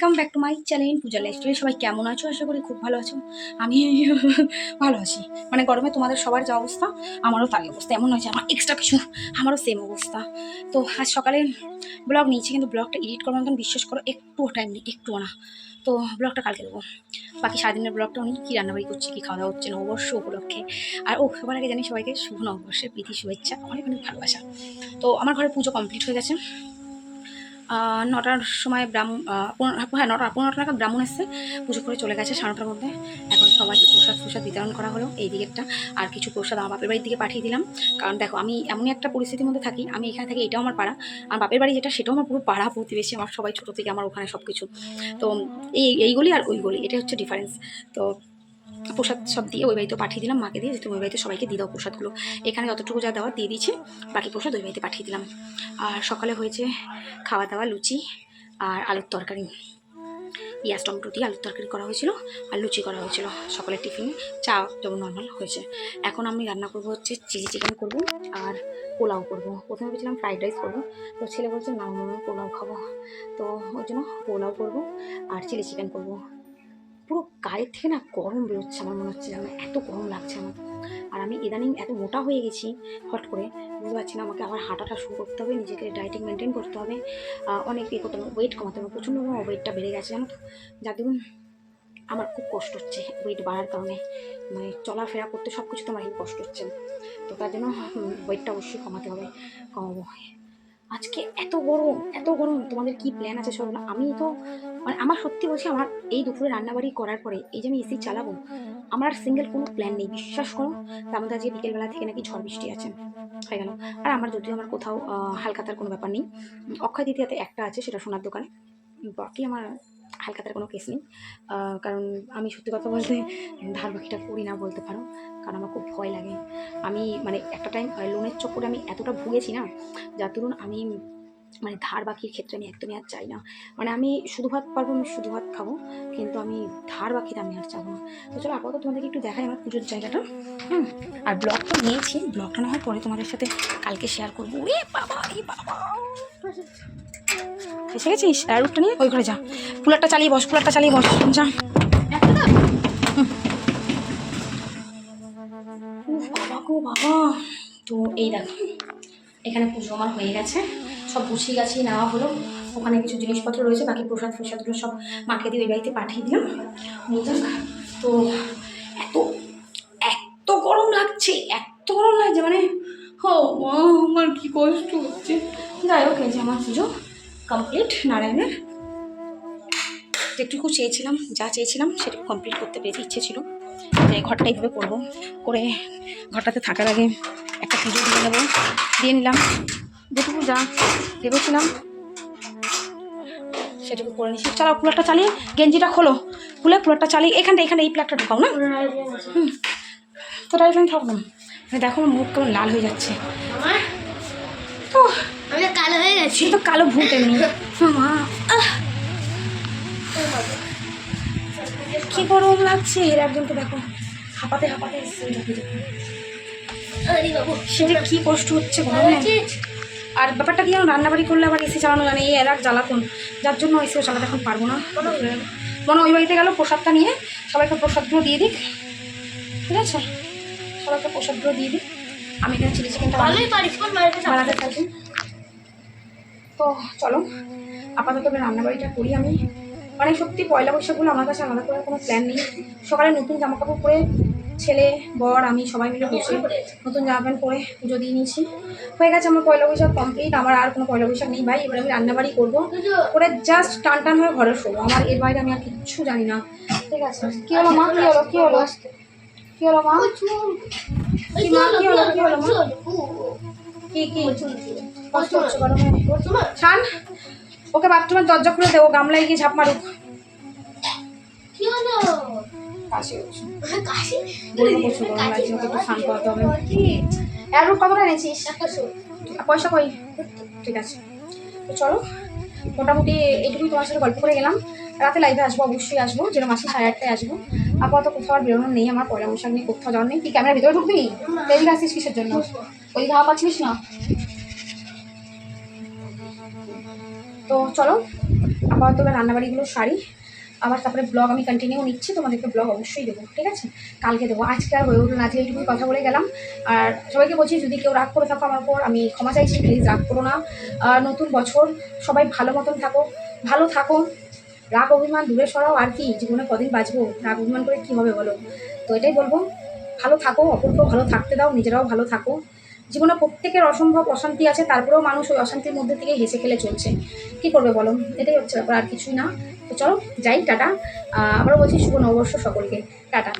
Welcome back to my channel Puja lifestyle. সবাই কেমন আছো? আশা করি খুব ভালো আছো। আমি ভালো আছি। মানে গরমে তোমাদের সবার যা অবস্থা আমারও তাই অবস্থা। এমন নয় যে আমার এক্সট্রা কিছু, আমারও সেম অবস্থা। তো আজ সকালে ব্লগ নিয়েছি, কিন্তু ব্লগটা এডিট করার মতন বিশ্বাস করো একটুও টাইম নেই, একটুও না। তো ব্লগটা কালকে দেবো। বাকি সারাদিনের ব্লগটাও নেই, কী রান্নাবাড়ি করছি, কী খাওয়া দাওয়া হচ্ছে নববর্ষ উপলক্ষে। আর সবার আগে জানি সবাইকে শুভ নববর্ষের প্রীতি শুভেচ্ছা, অনেক অনেক ভালোবাসা। তো আমার ঘরে পুজো কমপ্লিট হয়ে গেছে। 9টার সময় ব্রাহ্মণ, হ্যাঁ 9টা নাগাদ ব্রাহ্মণ এসছে, পুজো করে চলে গেছে 9:30টার মধ্যে। এখন সবাইকে প্রসাদ বিতরণ করা হলো এই দিকেরটা। আর কিছু প্রসাদ আমার বাপের বাড়ির দিকে পাঠিয়ে দিলাম, কারণ দেখো আমি এমনই একটা পরিস্থিতির মধ্যে থাকি, আমি এখানে থাকি, এটাও আমার পাড়া, আর বাপের বাড়ি যেটা সেটাও আমার পুরো পাড়া প্রতিবেশী, আমার সবাই ছোটো থেকে আমার ওখানে সব কিছু। তো এইগুলি আর ওইগুলি, এটা হচ্ছে ডিফারেন্স। তো প্রসাদ সব দিয়ে ওই বাড়িতে পাঠিয়ে দিলাম, মাকে দিয়ে, যেহেতু ওই বাড়িতে সবাইকে দিয়ে দাও প্রসাদগুলো। এখানে যতটুকু যা দেওয়া দিয়ে দিয়েছি, বাকি প্রসাদ ওই বাড়িতে পাঠিয়ে দিলাম। আর সকালে হয়েছে খাওয়া দাওয়া, লুচি আর আলুর তরকারি, পেঁয়াজ টমেটো দিয়ে আলুর তরকারি করা হয়েছিল, আর লুচি করা হয়েছিল সকালের টিফিনে। চা যেমন নর্মাল হয়েছে। এখন আমি রান্না করবো হচ্ছে চিলি চিকেন করবো আর পোলাও করবো। প্রথমে ভেবেছিলাম ফ্রাইড রাইস করবো, তো ছেলে বলছে না আমি পোলাও খাবো, তো ওই জন্য পোলাও করবো আর চিলি চিকেন করবো। পুরো গায়ের থেকে না গরম বেরোচ্ছে, আমার মনে হচ্ছে যেন এত গরম লাগছে আমার। আর আমি ইদানিং এত মোটা হয়ে গেছি হট করে, বুঝতে পারছি না। আমাকে আবার হাঁটাটা শুরু করতে হবে, নিজেকে ডায়েটিং মেনটেন করতে হবে, অনেক ইয়ে করতে হবে, ওয়েট কমাতে হবে। প্রচণ্ড ওয়েটটা বেড়ে গেছে জানো তো, যার দরুন আমার খুব কষ্ট হচ্ছে ওয়েট বাড়ার কারণে। মানে চলাফেরা করতে সব কিছুতে আমার খুব কষ্ট হচ্ছে। তো তার জন্য ওয়েটটা অবশ্যই কমাতে হবে, কমাবো। আজকে এত গরম, তোমাদের কি প্ল্যান আছে সব? আমি তো মানে আমার সত্যি বলছি, আমার এই দুপুরে রান্নাবাড়ি করার পরে এই যে আমি এসি চালাবো, আমার সিঙ্গেল কোনো প্ল্যান নেই, বিশ্বাস করো। তার মধ্যে আজকে বিকেলবেলা থেকে নাকি ঝড় বৃষ্টি আছে, হয়ে গেল। আর আমার যদিও আমার কোথাও হালখাতার কোনো ব্যাপার নেই, অক্ষয় দ্বিতীয়াতে একটা আছে, সেটা সোনার দোকানে। বাকি আমার হালখাতার কোনো কেস নেই, কারণ আমি সত্যি কথা বলতে ধার বাকিটা করি না বলতে পারো, কারণ আমার খুব ভয় লাগে। আমি মানে একটা টাইম লোনের চক্করে আমি এতটা ভুগেছি না, যার দরুন আমি মানে ধার বাকির ক্ষেত্রে আমি একদমই আর চাই না। মানে আমি শুধু ভাত পারবো, আমি শুধু ভাত খাবো, কিন্তু আমি ধার বাকিতে আমি আর চাবো না। তো চলো আপাতত তোমাদেরকে একটু দেখাই আমার পুজোর জায়গাটা। আর ব্লগ তো নিয়েছি, ব্লগটা না হয় পরে তোমাদের সাথে কালকে শেয়ার করবো। এ বাবা এসে গেছিস? আর উঠটা নিয়ে ওই ঘরে যা, কুলারটা চালিয়ে বস যা। বাবা তো এই দেখো, এখানে পুজো আমার হয়ে গেছে, সব গুছিয়ে গাছিয়ে নেওয়া হলো। ওখানে কিছু জিনিসপত্র রয়েছে, বাকি প্রসাদগুলো সব মাকে দিয়ে ওই বাড়িতে পাঠিয়ে দিলাম। তো এত এত গরম লাগছে মানে আমার কি কষ্ট হচ্ছে। যাই হোক, এই যে আমার পুজো কমপ্লিট নারায়ণের। যেটুকু চেয়েছিলাম, যা চেয়েছিলাম সেটুকু কমপ্লিট করতে পেরেছি। ইচ্ছে ছিল যে ঘরটা এইভাবে করবো, করে ঘরটাতে থাকার আগে একটা পুজো দিয়ে নিলাম। যেটুকু যা ভেবেছিলাম সেটুকু করে নিচ্ছি। চালাও কুলারটা চালিয়ে, গেঞ্জিটা খোলো, কুলারটা চালিয়ে এখানে এই প্লাগটা ঢোকাও না। তো রাইজেন থাকলাম, দেখো আমার মুখ কেমন লাল হয়ে যাচ্ছে। তো আমি কালো হয়ে গেছি, তো কালো ভূত এমনি। মা কি গরম লাগছে, এর একজনকে দেখো হাঁপাতে সে যে কি কষ্ট হচ্ছে গরমে। আর ব্যাপারটা দিয়ে রান্নাবাড়ি করলে আবার এসি চালানো জানে, এই এলাক জ্বালাতন, যার জন্য এসিও চালাতে এখন পারবো না। মনে ওই বাড়িতে গেল, প্রসাদটা নিয়ে সবাইকে প্রসাদগুলো দিয়ে দিক, ঠিক আছে? সবাইকে প্রসাদগুলো দিয়ে দিই। আমি এখানে চিলি চিকেনটা বানাতে থাকি। তো চলো আপাতত রান্নাবাড়িটা করি আমি। মানে সত্যি পয়লা বৈশাখগুলো আমার কাছে আলাদা করার কোনো প্ল্যান নেই। সকালে নতুন জামাকাপড় পরে ছেলে বর আমি সবাই মিলে বসে নতুন জামা প্যান্ট পরে পুজো দিয়ে নিয়েছি, হয়ে গেছে আমার পয়লা বৈশাখ কমপ্লিট। আমার আর কোনো পয়লা বৈশাখ নেই ভাই। এবার আমি রান্নাবাড়ি করবো, করে জাস্ট টান হয়ে ঘরে শোবো। আমার এর বাইরে আমি আর কিচ্ছু জানি না, ঠিক আছে? কী হলো মা, কি হলো মা, কি কষ্ট হচ্ছে গরমে? ছান ওকে বাথরুমের দরজা খুলে দেবো, গামলায় গিয়ে ঝাঁপ মারুক। কি হলো? কাশি হচ্ছে, প্রচুর গরম লাগছে, ওকে একটু স্নান করাতে হবে। এর কতটা এনেছিস? পয়সা কই? ঠিক আছে, তো চলো মোটামুটি এইটুকুই তোমার সাথে গল্প করে গেলাম। রাতে লাইভে আসবো, অবশ্যই আসবো, যেরকম আসি 8:30টায় আসবো। আপাতত কোথাও আর বেরোনোর নেই, আমার পয়লা বৈশাখ নিয়ে কোথাও যাওয়ার নেই। কি ক্যামেরার ভিতরে ঢুকবি? এদিকে আসিস কিসের জন্য? ওই হাওয়া পাচ্ছিস না? তো চলো আপাতত রান্নাবাড়িগুলো সারি, আবার তারপরে ব্লগ আমি কন্টিনিউ নিচ্ছি, তোমাদেরকে ব্লগ অবশ্যই দেবো, ঠিক আছে? কালকে দেবো, আজকে আর হয়ে উঠলো না, আজকে এইটুকুই কথা বলে গেলাম। আর সবাইকে বলছি, যদি কেউ রাগ করে থাকো আমার উপর, আমি ক্ষমা চাইছি, প্লিজ রাগ করো না। নতুন বছর, সবাই ভালো মতন থাকো, ভালো থাকো, রাগ অভিমান দূরে সরাও। আর কি জীবনে কদিন বাঁচবো, রাগ অভিমান করে কী হবে বলো? তো এটাই বলবো, ভালো থাকো, অপরকেও ভালো থাকতে দাও, নিজেরাও ভালো থাকো। জীবনে প্রত্যেকের অসম্ভব অশান্তি আছে, তারপরেও মানুষ ওই অশান্তির মধ্যে থেকে হেসে খেলে চলছে। কী করবে বলো? এটাই হচ্ছে ব্যাপার, আর কিছুই না। তো চলো যাই, টাটা। আবারও বলছি শুভ নববর্ষ সকলকে, টাটা।